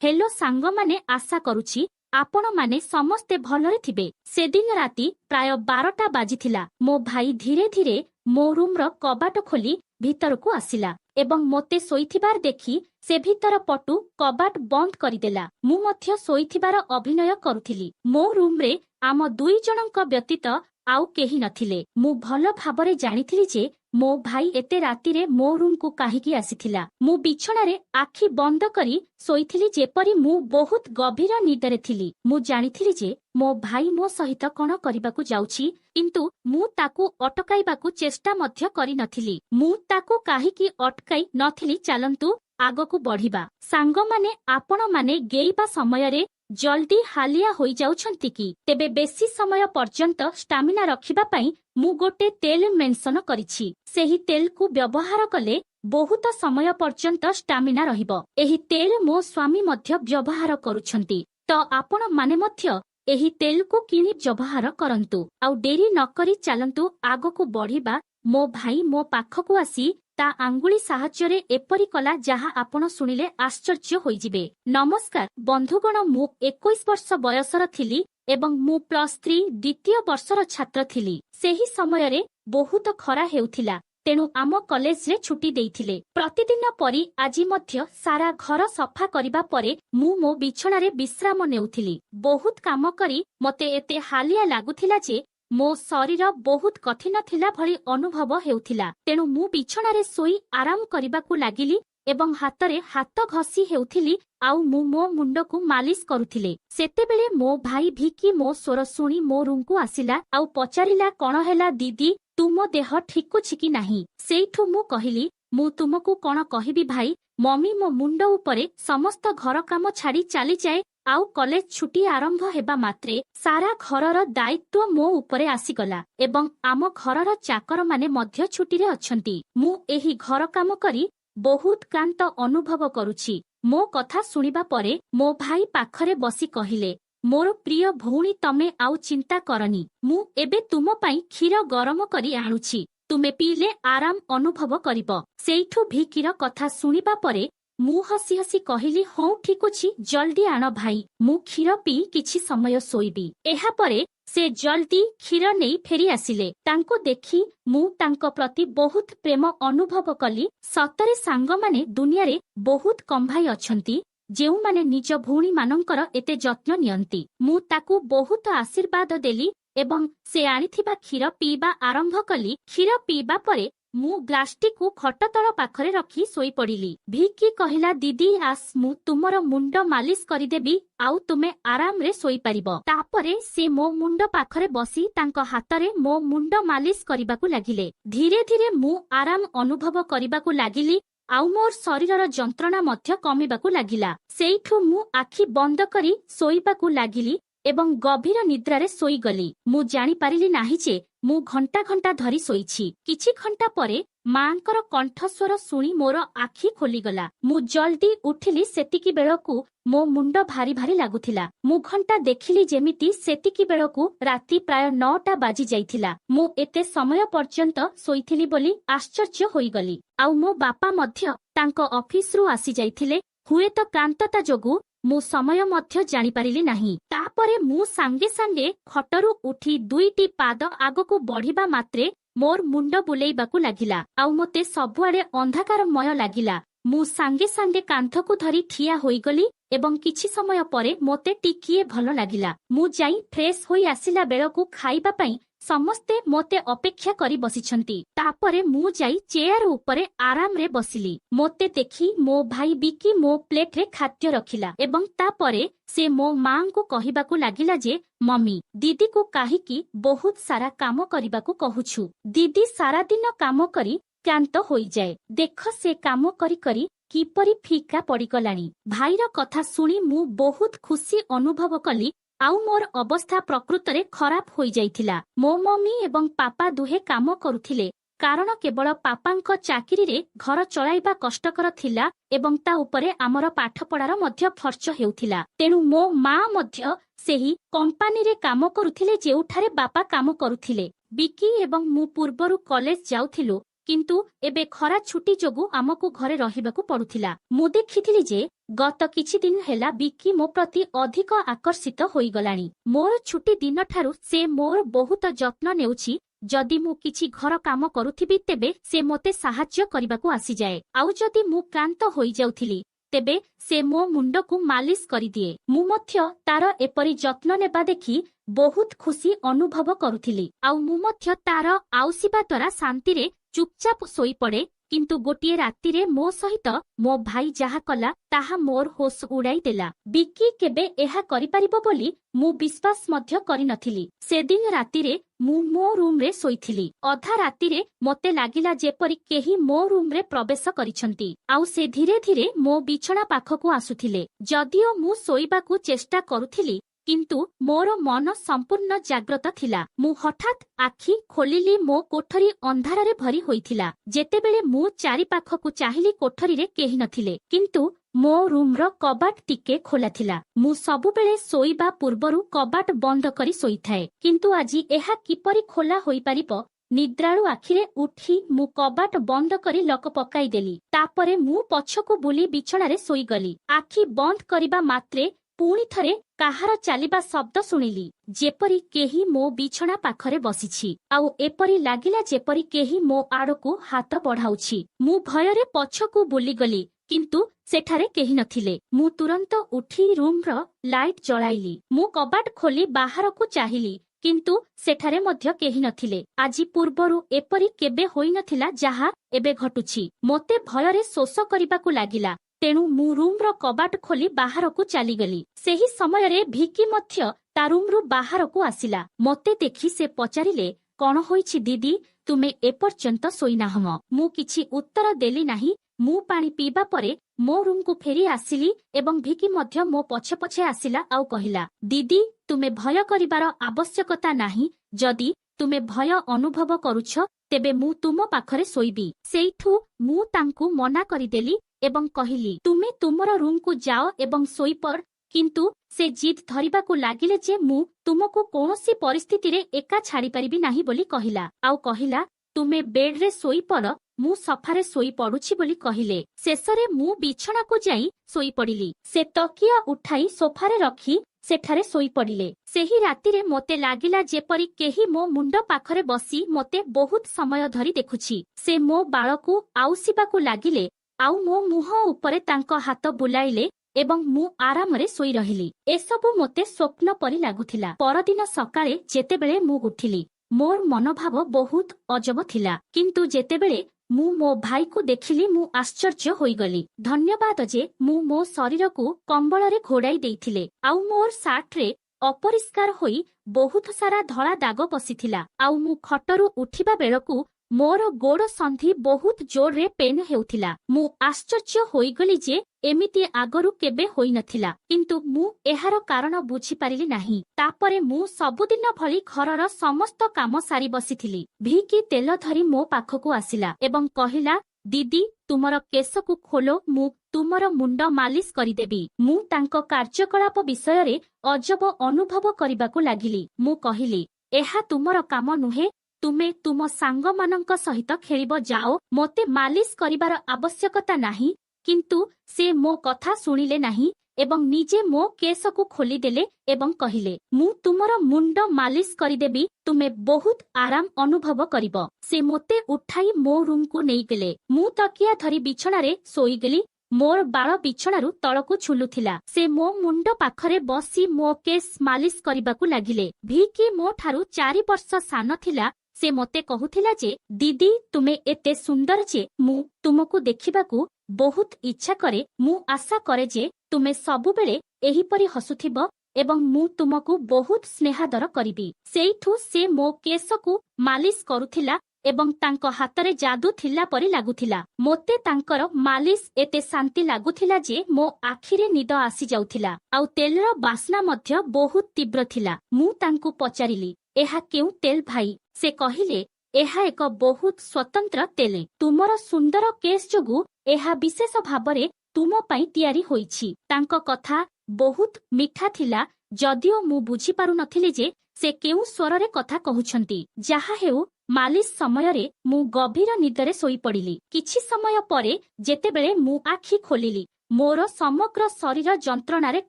Hello सांग माने आशा करुछि आपण माने समस्ते भलरे थिबे। सेदिन राति प्राय 12टा बाजिथिला। मो भाई धीरे धीरे मो रूम कबाट खोली भीतर को आसिला एवं मोते सोईथिबार देखि से भीतर पटु कबाट बंद करिदेला। मु मध्य सोईथिबार अभिनय करुथिली। मो रूम रे आम दुई जनक व्यतीत आउ केही नथिले। मु भल भाबरे जानिथिली जे मो भाई एते रातिरे मो रूम को काहीकि आसिथिला। मु बिछणारे आखि बंद करी सोईथिली जेपरी मु बहुत गभीर निदरे थिली। मु जानिथिली जे मो भाई मो सहित कोन करिबाकु जाउछि, किंतु मु ताकु अटकाइबाकु चेष्टा मध्य करि नथिली। मु ताकु काहीकि अटकाई नथिली। चालंतु आगकु बढ़िबा। सांग माने आपण माने गेइबा समयरे जल्दी हालिया होई जाउछंती कि? तेबे बेसी समय पर्यंत स्टामिना रखिबा पई मु गोटे तेल मेंशन करिछि। सेही तेल को व्यवहार कले बहुत समय पर्यंत स्टामिना रहिबो। एही तेल मो स्वामी मध्य व्यवहार करूछंती। तो आपण माने मध्य एही तेल को किनि व्यवहार करंतु। आउ डेरी नकरी चालंतु आगकु बढ़िबा। मो भाई मो पाखकु आसी ता आंगुली साहाଯ୍ୟରେ एपरी कला जहा आपण सुनिले आश्चर्य होइजिबे। नमस्कार बंधुगण, मु 21 वर्ष बयसर थिली एवं मु +3 द्वितीय वर्षर छात्र थिली। सेही समयरे बहुत खरा हेउथिला, तेणु आम कॉलेज रे छुट्टी देइथिले। प्रतिदिन परी आजि मध्य सारा घर सफा करिबा परे मु मो बिछणारे विश्राम नेउथिली। बहुत काम करी मते एते हालिया लागुथिला जे मो शरीर बहुत कठिन थिला भली अनुभव हेउथिला। तेणु मु बिछणारे सोई आराम करिबाकु लागिली एवं हातरे हात घसी हेउथिली। आउ मु मो मुंडकु मालिश करुथिले। सेतेबेले मो भाई भिकी मो स्वर सुनी मो रूम को आसिला आउ पचारिला, कोन हेला दीदी, तुमो देह ठीक अछि कि नाही? सेइठु मु कहिली, मु तुमको कोन कहिबी भाई, मम्मी मो मुंड उपरे समस्त घर काम छाड़ी चली जाए। आउ कॉलेज छुट्टी आरंभ हेबा मात्रे सारा घरर दायित्व मो उपरे आसीगला एवं आम घरर चाकर माने मध्य छुट्टी रे अछंती। मु एही घर काम करी बहुत क्लांत अनुभव करुछि। मो कथा सुनिबा परे मो भाई पाखरे बसी कहिले, मोर प्रिय भौणी, तमे आउ चिंता करनी। मु एबे तुम पई क्षीर गरम करी आणुछि, तुमे पीले आराम अनुभव करिब। सेइठु भिकीर कथा सुनिबा परे मु हसी हसी कहिली, हाँ ठीक अछि, जल्दी आण भाई, मु क्षीर पी किछि समय सोइबी। एहा परे से जल्दी क्षीर नेई फेरी आसिले। तांको देखि मु तांको प्रति बहुत प्रेम अनुभव कली। सतरे सांग माने दुनिया रे बहुत कम भाई अछंती जेउ माने निज भौणी मानंकर एते जत्न नियंती। मु ताकू बहुत आशीर्वाद देली एवं से आनिथिबा क्षीर पीबा आरंभ कली। क्षीर पीबा परे मु ग्लासटी को खटतळ पाखरे रखी सोई पड़िली। भिकी कहिला, दीदी आस, मु तुमर मुंड मालिश करिदेबी आउ तुमे आराम रे सोई परिबो। तापरे से मो मुंड पाखरे बसी तांको हातरे मो मुंड मालिश करिबाकू लागिले। धीरे धीरे मु आराम अनुभव करिबाकू लागिली आउ मोर शरीरर जंत्रणा मध्य कमिबाकू लागिला। सेइठु मु आखि बंद करी सोईबाकू लागिली एवं गभीर निद्रारे सोई गली। मु जानी पारिली नाही जे मु घंटा घंटा धरी सोईछि। किछि घंटा परे मांकर कंठस्वर सुनी मोर आखि खोलीगला। मु जल्दी उठिली। सेतिकी बेळकू मो मुंड भारी भारी लागुथिला। मु घंटा देखिली जेमिति सेतिकी बेळकू राति प्राय 9टा बाजी जाइथिला। मु एते समय पर्यंत सोईथिली बोली आश्चर्य होईगली। आउ मो बापा मध्य तांको ऑफिस रु आसी जाइथिले। हुएत क्लांतता जोगु मु समय मध्य जानी पारिली नाही। तापरे मु सांगे सांगे खटरु उठी 2टी पाद आगकू बढ़िबा मात्रे मोर मुंड बुलेइबाकू लागिला आउ मते सबुआडे अंधाकारमय लागिला। मु सांगे सांगे कांथकू धरी ठिया होईगली एवं किछि समय परे मोते टिकिए भल लागिला। मु जाई फ्रेश होई आसिला बेळकू खाइबा पई समस्ते मोते अपेक्षा करी बसिछंती। तापरे मु जाई चेयर उपरे आराम रे बसिली। मोते देखि मो भाई बिकी मो प्लेट रे खाद्य रखिला एवं तापरे से मो मां को कहिबाकू लागिला जे, मम्मी दीदी को काहीकि बहुत सारा काम करिबाकू कहुछु। दीदी सारा दिन काम करी क्लांत होई जाए। देख से काम करी करी किपरि फीका पड़िगलानी। भाईर कथा सुनी मु बहुत खुशी अनुभव कली आउ मोर अवस्था प्रकृतरे खराब होई जाइथिला। मो मम्मी एवं पापा दुहे काम करुथिले, कारण केवल पापांक चाकिरी रे घर चलाइबा कष्टकर थिला एवं ता उपरे आमर पाठ पढ़ार मध्य खर्च हेउथिला। तेणु मो मां मध्य सेही कंपानी रे काम करुथिले जेउठारे बापा काम करुथिले। बिकी एवं मु पूर्वरु कॉलेज जाउथिलु, किंतु एबे खरा छुट्टी जोगु आमको घरे रहिबाकू पड़ुथिला। मु देखिथिली जे गत किछि दिन हेला बिक्की मो प्रति अधिक आकर्षित होईगलाणी। मोर छुट्टी दिन ठारू से मोर बहुत जत्न नेउछि। जदि मु किछि घर काम करुथिबि तेबे से मोते साहाय्य करबाकू आसी जाए। आउ जदि मु क्लांत होई जाउथिली तेबे से मो मुंडकू मालिश करिदिए। मु मध्य तार एपरि जत्न नेबा देखि बहुत खुशी अनुभव करुथिली। आउ मु मध्य तार आउसिबा द्वारा शांति रे चुपचाप सोई पड़े। किंतु गोटिए रातिरे मो सहित मो भाई जहा कला ताहा मोर होश उड़ाई देला। बिक्की केबे एहा करि परिबो बोली मु विश्वास मध्य करि नथिली। से दिन रातिरे मु मो रूम रे सोईथिली। अधा रातिरे मोते लागिला जेपरि केही मो रूम रे प्रवेश करिसंती। आउ से धीरे धीरे मो बिछଣା पाखकू आसुथिले। जदिओ मु सोईबाकू चेष्टा करुथिली किंतु मोर मन संपूर्ण जाग्रत थिला। मु हठात आखि खोलिली मो कोठरी अंधारे भरी होइथिला। जेतेबेले मु चारि पाखकू चाहिली कोठरी रे केही नथिले किंतु मो रूम रो कबाट टिके खोला थिला। मु सबुबेले सोईबा पूर्वरु कबाट बंद करी सोईथाए किंतु आजी एहा किपरि खोला होई परिबो। निद्राळु आखिरे उठी मु कबाट बंद करी लक पकाई देली। तापरे मु पछकू बुली बिछणारे सोई गली। आखि बंद करिबा मात्रे पुणी थरे काहार चालिबा शब्द सुनिली। जेपरि केही मो बिछଣା पाखरे बसिछि। आउ एपरि लागिला जेपरि केही मो आड़कू हाथ बढ़ाउछि। मु भयरे पछकू बुली गली किंतु सेठारे केही नथिले। मु तुरंत उठी रूम रो लाइट जळाइली। मु कबाट खोली बाहरकू चाहिली किंतु सेठारे मध्य केही नथिले। आजी पूर्वरु एपरि केबे होई नथिला जाहा एबे घटुछि। मोते भयरे शोष करिबाकू लागिला। तेणु मु रूम रो कबाट खोली बाहरकू चलीगली। सेही समयरे भिकी मध्य ता रूम रु बाहरकू आसिला। मोते देखि से पचारिले कौन होईछि दीदी तुमे एपर्यंत सोईना हम। मु किछि उत्तर देली नाही। मु पानी पीबा परे मो रूम को फेरी आसिली एवं भिकी मध्य मो पछे पछे आसिला। आउ कहिला दीदी तुमे भय करिबार आवश्यकता नाही। जदि तुमे भय अनुभव करुछ तेबे मु तुम पाखरे सोईबी। सेइठु मु तांकू मना करिदेली एवं कहिली तुमे तुमर रूम को जाओ एवं सोईपड़। किंतु से जिद धरिबाकू लागिले जे मु तुमको कौनसी परिस्थिति रे एका छाड़ी परिबी नाही बोली कहिला। आउ कहिला तुमे बेड रे सोई पड़ मु सफारे सोई पड़ुछि बोली कहिले। शेषरे मु बिछଣା को जाई सोई पड़िली। से तकिया उठाई सोफारे रखी सेठारे सोई पड़िले। सेही रातिरे मोते लागिला जेपरि केही मो मुंड पाखरे बसी मोते बहुत समय धरी देखुछि। से मो बाळकू आउसिबाकू लागिले आउ मो मुह उपरे तांको हाथ बुलाइले एवं मु आरामरे सोई रहिली। एसबु मोते स्वप्न परि लागुथिला। परदिन सकाळे जेतेबेले मु उठिली मोर मनोभाव बहुत अजब थिला। किंतु जेतेबेले मु मो भाई को देखिली मु आश्चर्य होईगली। धन्यवाद जे मु मो शरीर को कंबल रे घोड़ाई देइथिले। आउ मोर सार्ट रे अपरिष्कार होई बहुत सारा धला दाग बसिथिला। आउ मु खटरू उठिबा बेलकू मोर गोड़ संधि बहुत जोर रे पेन हेउथिला। मु आश्चर्य होईगली जे एमिति आगरु केबे होई नथिला। किंतु मु एहार कारण बुझी पारिली नाही। तापरे मु सबुदिन भली घरर समस्त काम सारी बसिथिली। भिकी तेल धरी मो पाखकू आसिला एवं कहिला दीदी तुमर केसकू खोलो मु तुमर मुंड मालिश करिदेबी। मु तांको कार्यकलाप विषय रे अजब अनुभव करिबाकू लागिली। मु कहिली एहा तुमर काम नुहे। तुमे तुम सांग मानक सहित खेलिब जाओ। मोते मालिश करिबार आवश्यकता नाही। किंतु से मो कथा सुनिले नाही एवं निजे मो केसकू खोली देले एवं कहिले मु तुमर मुंड मालिश करिदेबी। तुमे बहुत आराम अनुभव करिब। से मोते उठाई मो रूम को नेई गेले। मु तकिया धरी बिछଣା रे सोई गेली। मोर बाळ बिछଣାरू तळकू झुलुथिला। से मो मुंड पाखरे बसी मो केस मालिश करिबाकू लागिले। भिकी मो ठारू 4 वर्ष सान थिला। से मोते कहुथिला जे दीदी तुमे एते सुंदर जे मु तुमको देखिबाकू बहुत इच्छा करे। मु आशा करे जे तुमे सबुबेले एहिपरि हसुथिब एवं मु तुमको बहुत स्नेहादर करिबी। सेइठु से मो केसकू मालिश करुथिला एवं तांको हातरे जादू थिला परि लागुथिला। मोते तांकर मालिश एते शांति लागुथिला जे मो आखिरे निद आसी जाउथिला। आउ तेलर बास्ना मध्य बहुत तीव्र थिला। मु तांकू पचारिली एहा केउ तेल भाई। से कहिले एहा एक बहुत स्वतंत्र तेल। तुमर सुंदर केस जोगु एहा विशेष भाबरे तुम पई तयारी होईछि। तांको कथा बहुत मिठा थिला। जदिओ मु बुझी पारु नथिले जे से केउ स्वररे कथा कहुछंती। जाहा हेउ मालिश समय रे मु गभीर निदरे सोई पड़िली। किछि समय परे जेतेबेले मु आखि खोलिली मोर समग्र शरीर जंत्रणारे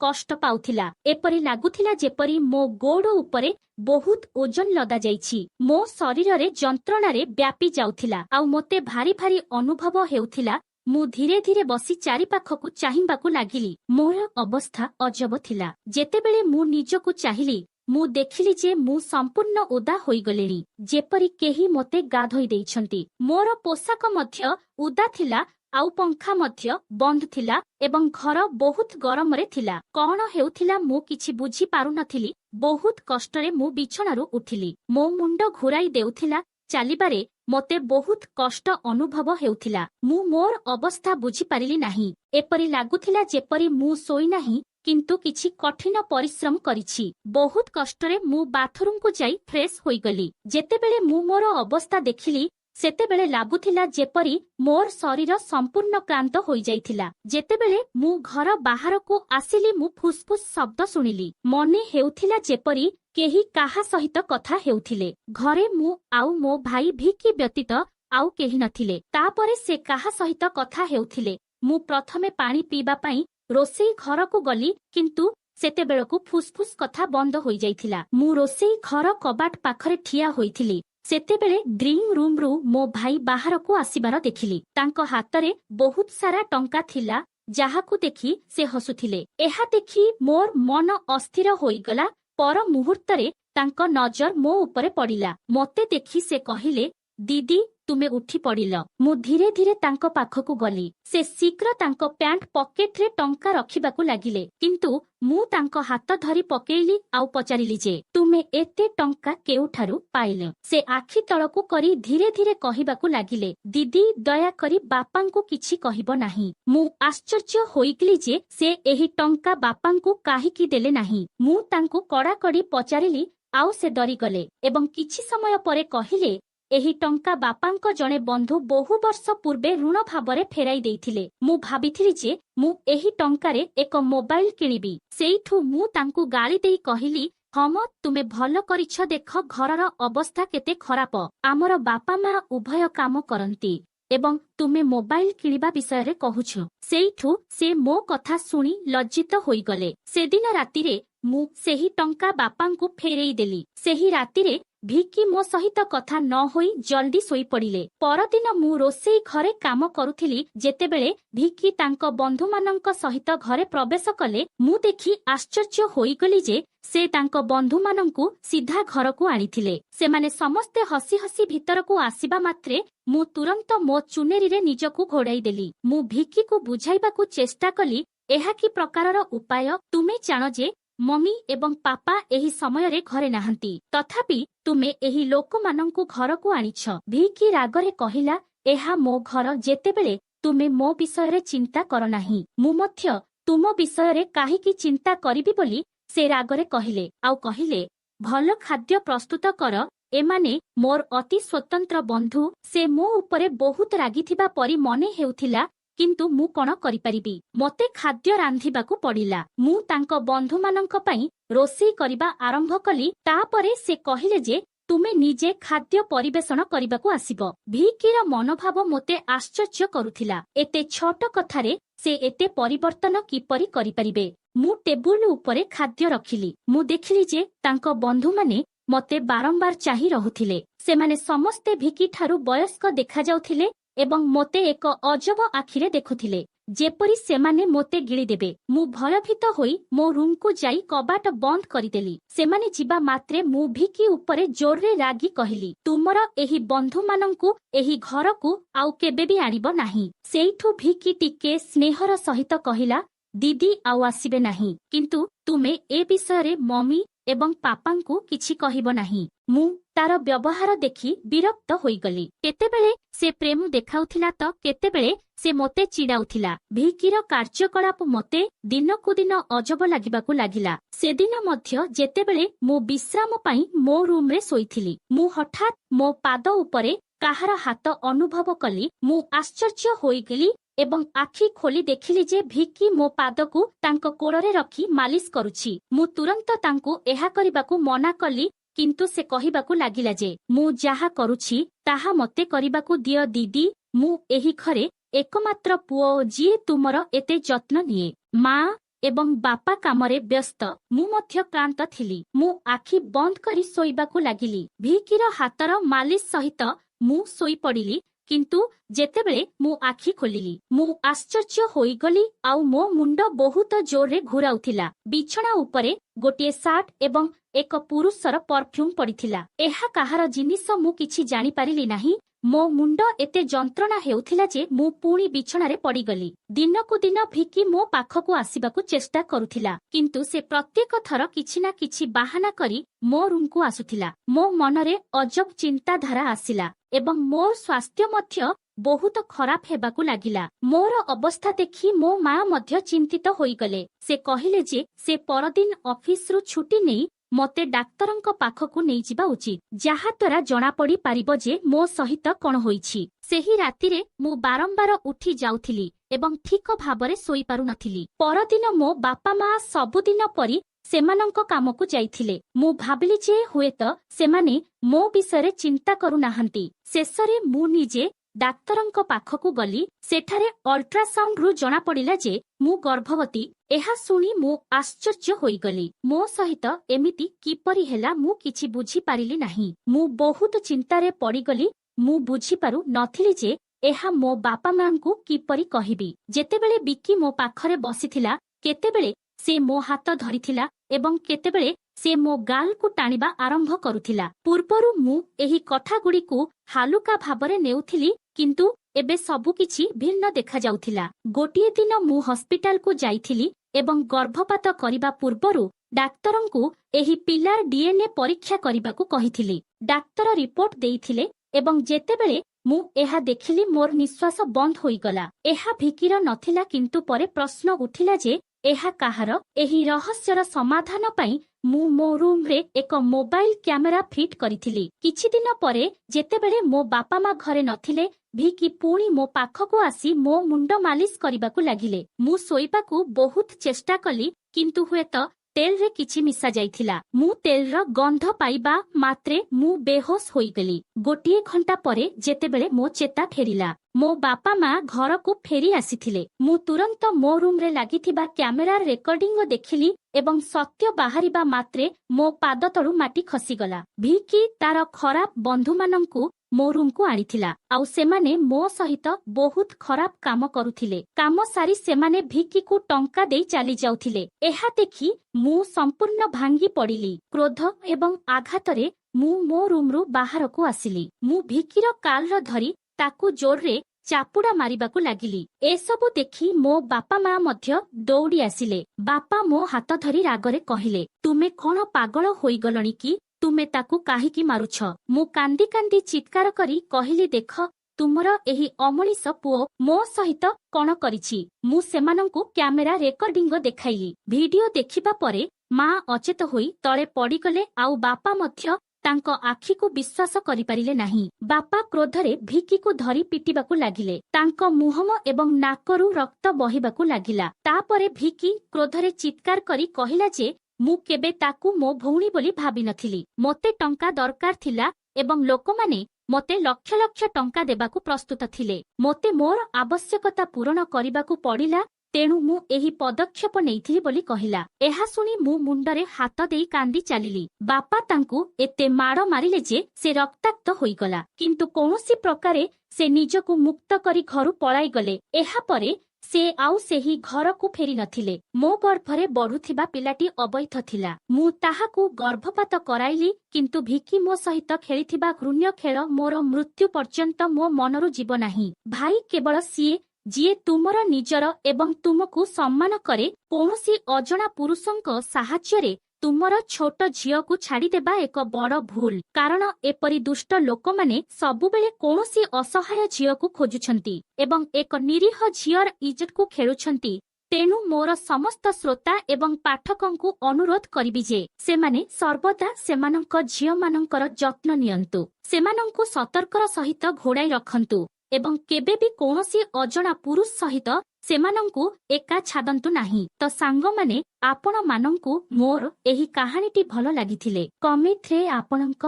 कष्ट पाउथिला। एपरि लागुथिला जेपरि मो गोड़ उपरे बहुत ओजन लदा जाइछि। मो शरीर रे जंत्रणारे व्यापी जाउथिला आउ मोते भारी भारी अनुभव हेउथिला। मु धीरे धीरे बसी चारिपाखकु चाहिबाकु लागिली। मोर अवस्था अजब थिला। जेतेबेले मु निजकु चाहिली मु देखिली जे मु संपूर्ण ओदा होइगलेनी, जेपरि केही मोते गाधोई देइछंती। मोर पोशाक मध्य उदा थिला आउ पंखा मध्य बंद थिला एवं घर बहुत गरम रे थिला। कौन हेउथिला मु किछि बुझी पारु नथिली। बहुत कष्टरे मु बिछणारु उठिली। मो मुंड घुराई देउथिला। चालिबारे मोते बहुत कष्ट अनुभव हेउथिला। मु मोर अवस्था बुझी पारिली नाही। एपरि लागुथिला जेपरि मु सोई नाही किंतु किछि कठिन परिश्रम करिछि। बहुत कष्टरे मु बाथरूम को जाई फ्रेश होइगली। जेतेबेले मु मोर अवस्था देखिली सेतेबेले लागुथिला जेपरि मोर शरीर संपूर्ण क्लांत होई जाइथिला। जेतेबेले मु घर बाहर को आसिली मु फुसफुस शब्द सुनिली। मने हेउथिला जेपरि केही काहा सहित कथा हेउथिले। घरे मु आउ मो भाई भिकी व्यतीत आउ केही नथिले। तापरे से काहा सहित कथा हेउथिले। मु प्रथमे पानी पीबा पई रोसेई घर को गली किंतु सेतेबेलकु फुसफुस कथा बंद होई जाइथिला। मु रोसेई घर कबाट पाखरे ठिया होइथिली। सेतेबेले ड्रिंग रूम रु मो भाई बाहर को आसीबार देखिली। तांको हातरे बहुत सारा टंका थिला जाहाकु देखि से हसुथिले। एहा देखि मोर मन अस्थिर होइगला। पर मुहूर्तरे तांको नजर मो उपरे पड़िला। मोते देखि से कहिले, दीदी तुमे उठी पड़िल। मु धीरे धीरे तांको पाखकु गली। से शीघ्र तांको पैंट पॉकेट रे टंका रखिबाकु लागिले किंतु मु तांको हाथ धरी पकेइली आउ पचारिली जे तुमे एते टंका केउठारु पाइले। से आखि तळकु करी धीरे धीरे कहिबाकु लागिले, दीदी दया करी बापांकु किछि कहिबो नाही। मु आश्चर्य होइगली जे से एही टंका बापांकु काहिकी देले नाही। मु तांकु कड़ाकड़ी पचारिली आउ से डरी गले एवं किछि समय परे कहिले, एही टंका बापांको जणे बंधु बहु वर्ष पूर्वे ऋण भावरे फेराई देइथिले। मु भाबिथिली जे मु एही टंकारे एक मोबाइल किनिबी। सेइठु मु तांकु गाली देई कहिली, हम तुमे भलो करिछ देख घरर अवस्था केते खराप। आमर बापा मा उभय काम करंती एवं तुमे मोबाइल किनिबा विषय रे कहुछ। सेइठु से मो कथा सुनी लज्जित होई गले। सेदिन रातिरे मु सेही टंका बापांकु फेरेई देली। सेही रातिरे भिकी मो सहित कथा न होई जल्दी सोई पड़िले। परदिन मु रोसेई घरे काम करुथिली। जेतेबेले भिकी तांको बंधु मानंक सहित घरे प्रवेश कले मु देखि आश्चर्य होई गली जे से तांको बंधु मानंकु सीधा घर को आनिथिले। सेमाने समस्ते हसी हसी भीतर को आसीबा मात्रे मु तुरंत मो चुनेरी रे निजकु घोड़ाई देली। मु भिकी को बुझाइबाकु चेष्टा कली, एहा कि प्रकारर उपाय तुमे जानो जे मम्मी एवं पापा एही समय रे घरे नाहंती, तथापि तुमे एही लोक मानंकु घर को आनिछ। भिकी रागरे कहिला, एहा मो घर, जेतेबेले तुमे मो विषय रे चिंता कर नाही मु मध्य तुम विषय रे काहिकी चिंता करिबी बोली से रागरे कहिले। आउ कहिले, भल खाद्य प्रस्तुत कर। एमाने मोर अति स्वतंत्र बंधु। से मो उपरे बहुत रागिथिबा परि मने हेउथिला किंतु मु कोन करि परिबी। मते खाद्य रांधिबाकु पड़िला। मु तांको बंधु मानंक पई रोसेई करिबा आरंभ कली। तापरे से कहिले जे तुमे निजे खाद्य परिवेषण करिबाकु आसीबो। भिकीर मनोभाव मोते आश्चर्य करुथिला। एते छोट कथारे से एते परिवर्तन किपरि करि परिबे। मु टेबुल उपरे खाद्य रखिली। मु देखिली जे तांको बंधु माने मते बारंबार चाहि रहुथिले। सेमाने समस्ते भिकी ठारू वयस्क देखा जाउथिले एवं मोते एक अजब आखिरे देखुथिले, जेपरि सेमाने मोते गिळी देबे। मु भयभीत होई मो रूम को जाई कबाट बंद करिदेली। सेमाने जिबा मात्रे मु भिकी उपरे जोररे रागी कहिली, तुमर एही बंधु मानंकु एही घर को आउ केबे भी आनिबो नाही। सेइठु भिकी टिके स्नेहर सहित कहिला, दीदी आउ आसीबे नाही, किंतु तुमे ए विषय रे मम्मी एवं पापांकु किछि कहिबो नाही। मु तार व्यवहार देखि विरक्त होइगली। केतेबेले से प्रेम देखाउथिला तो केतेबेले से मोते चिड़ाउथिला। भिकीर कार्यकलाप मोते दिनकु दिन अजब लागिबाकु लागिला। सेदिन मध्य जेतेबेले मु विश्राम पई मो रूम रे सोइथिली, मु हठात मो पाद उपरे काहार हाथ अनुभव कली। मु आश्चर्य होइगली एवं आखि खोली देखिली जे भिकी मो पादकु तांको कोड़रे रखी मालिश करुछि। मु तुरंत तांकु एहा करिबाकु मना कली किंतु से कहिबाकु लागिला जे मु जाहा करुछि ताहा मते करिबाकु दियो दीदी। मु एही घरे एकमात्र पुओ जिए तुमर एते जत्न निए। माँ एवं बापा कामरे व्यस्त मु मध्य क्लांत थिली। मु आखि बंद करी सोइबाकु लागिली। भिकीर हातर मालिश सहित मु सोई पड़िली। किंतु जेतेबेले मु आखि खोलिली मु आश्चर्य होईगली। आउ मो मुंड बहुत जोरे घुराउथिला। बिछଣା उपरे गोटे सार्ट एवं एक पुरुषर परफ्यूम पड़िथिला। एहा काहार जिनिस मु किछि जानि पारिली नाही। मो मुंड एते जंत्रणा हेउथिला जे मु पुणी बिछଣାରେ पड़िगली। दिनकु दिन भिकी मो पाखकु आसिबाकु चेष्टा करुथिला, किंतु से प्रत्येक थर किछि ना किछि बाहाना करी मो रूमकु आसुथिला। मो मनरे अजब चिंताधारा आसिला एवं मोर स्वास्थ्य मध्य बहुत खराब हेबाकु लागिला। मोर अवस्था देखि मो माँ मध्य चिंतित होईगले। से कहिले जे से परदिन ऑफिस रु छुट्टी नेई मते डाक्तरंक पाखकु नेई जिबा उचित, जाहा द्वारा जणा पड़ी पारिबो जे मो सहित कोन होईछि। सेही रातिरे मु बारंबार उठी जाउथिली एवं ठीक भाबरे सोई पारु नथिली। परदिन मो बापा माँ सबुदिन परी सेमानंक कामकु जाइथिले। मु भाबिली जे हुएत सेमाने मो विषୟରେ चिंता करू नाहंती। शेषरे मु निजे डाक्तरंक पाखकु गली। सेठारे अल्ट्रासाउंड रु जणा पड़िला जे मु गर्भवती। एहा सुनी मु आश्चर्य होईगली। मो सहित एमिति किपरि हेला मु किछि बुझी पारिली नाही। मु बहुत चिंतारे पड़िगली। मु बुझी पारु नथिली जे एहा मो बापा मांकु किपरि कहिबी। जेतेबेले बिकी मो पाखरे बसिथिला, केतेबेले से मो हाथ धरिथिला एवं केतेबेले से मो गाल को टाणिबा आरंभ करुथिला। पूर्वरु मु एही कथा गुड़िकु हालुका भाबरे नेउथिली, किंतु एबे सबु किछि भिन्न देखा जाउथिला। गोटिए दिन मु हॉस्पिटल को जाइथिली एवं गर्भपात करिबा पूर्वरु डाक्तरंकु एही पिलार डीएनए परीक्षा करिबाकु कहिथिली। डाक्तर रिपोर्ट देइथिले एवं जेतेबेले मु एहा देखिली मोर निश्वास बंद होईगला। एहा भिकीर नथिला, किंतु परे प्रश्न उठिला जे एहा काहार। एही रहस्यर समाधान पई मु मो रूम रे एक मोबाइल कैमेरा फिट करिथिली। किछि दिन परे जेतेबेले मो बापा मा घरे नथिले, भिकी पुणी मो पाखकु आसी मो मुंड मालिश करिबाकु लागिले। मु सोइबाकु बहुत चेष्टा कली, किंतु हुएत तेल रे किछि मिसा जाइथिला। मु तेल र गंध पाइबा मात्रे मु बेहोश होईगली। गोटिए घंटा परे जेतेबेले मो चेता फेरिला, मो बापा माँ घर को फेरी आसीथिले। मु तुरंत मो रूम रे लागिथिबा कैमेरा रेकर्डिंग देखिली एवं सत्य बाहरिबा मात्रे मो पाद तळु माटी खसीगला। भिकी तार खराब बंधु मानंकु मो रूम को आनिथिला। आउ सेमाने मो सहित बहुत खराब काम करुथिले। काम सारी सेमाने भिकी को टंका देई चाली जाउथिले। एहा देखि मु संपूर्ण भांगी पड़िली। क्रोध एवं आघातरे मु मो रूम रु बाहर को आसिली। मु भिकीर काल धरी ताकू जोरे चापुड़ा मारिबाकू लागिली। एसबु देखि मो बापा माँ मध्य दौड़ी आसिले। बापा मो हाथ धरी रागरे कहिले, तुमे कौन पागल होईगलणी कि? तुमे ताकू काहिकी मारुछ? मु कांदी कांदी चित्कार करी कहिली, देख तुमर एही अमणिष पुओ मो सहित कौन करिछि। मु सेमानंकु कैमेरा रेकर्डिंग देखाइली। वीडियो देखिबा परे माँ अचेत होई तळे पड़िगले। आउ बापा मध्य तांक आखि को विश्वास करि पारिले नाही। बापा क्रोधरे भिकी को धरी पिटिबाकू लागिले। तांक मुहम एवं नाकरू रक्त बहिबाकू लागिला। तापरे भिकी क्रोधरे चित्कार करी कहिला जे मु केबे ताकू मो भौणी बोली भाबी नथिली। मोते टंका दरकार थिला एवं लोकमाने मोते लक्ष लक्ष टंका देबाकू प्रस्तुत थिले। मोते मोर आवश्यकता पूरण करिबाकू पड़िला, तेणु मु एही पदक्षेप नेइथिली बोली कहिला। एहा सुनी मु मुंडरे हाथ देई कांदी चालिली। बापा तांकू एते माड़ मारिले जे से रक्ताक्त होईगला, किंतु कौनसी प्रकारे से निजकू मुक्त करी घरु पळाई गले। एहा परे से आउ सेही घर को फेरी नथिले। मो गर्भरे बढ़ुथिबा पिलाटी अवैध थिला। मु ताहाकू गर्भपात कराइली, किंतु भिकी मो सहित खेलिथिबा घृण्य खेल मोर मृत्यु पर्यंत मो मनरु जीव नाही। भाई केवल सीए जिए तुमर निजर एवं तुमको सम्मान करे। कौनसी अजणा पुरुषंक साहाଯ୍ୟରେ तुमर छोट झियो को छाड़ी देबा एक बड़ भूल। कारण एपरी दुष्ट लोक माने सबुबेले कौनसी असहाय झियो को खोजुछंती एवं एक निरीह झियर इज्जत को खेलुछंती। तेणु मोर समस्त श्रोता एवं पाठकंकु अनुरोध करिबि जे सेमाने सर्वदा सेमानंक झियो मानंकर जत्न नियंतु। सेमानंकु सतर्कर सहित घोड़ाई रखंतु एवं केबे भी कौनसी अजणा पुरुष सहित सेमानंकु एका छादंतु नाही। तो सांग माने आपण मानंकु मोर एही कहानीटी भल लागिथिले कमेंट रे आपणंक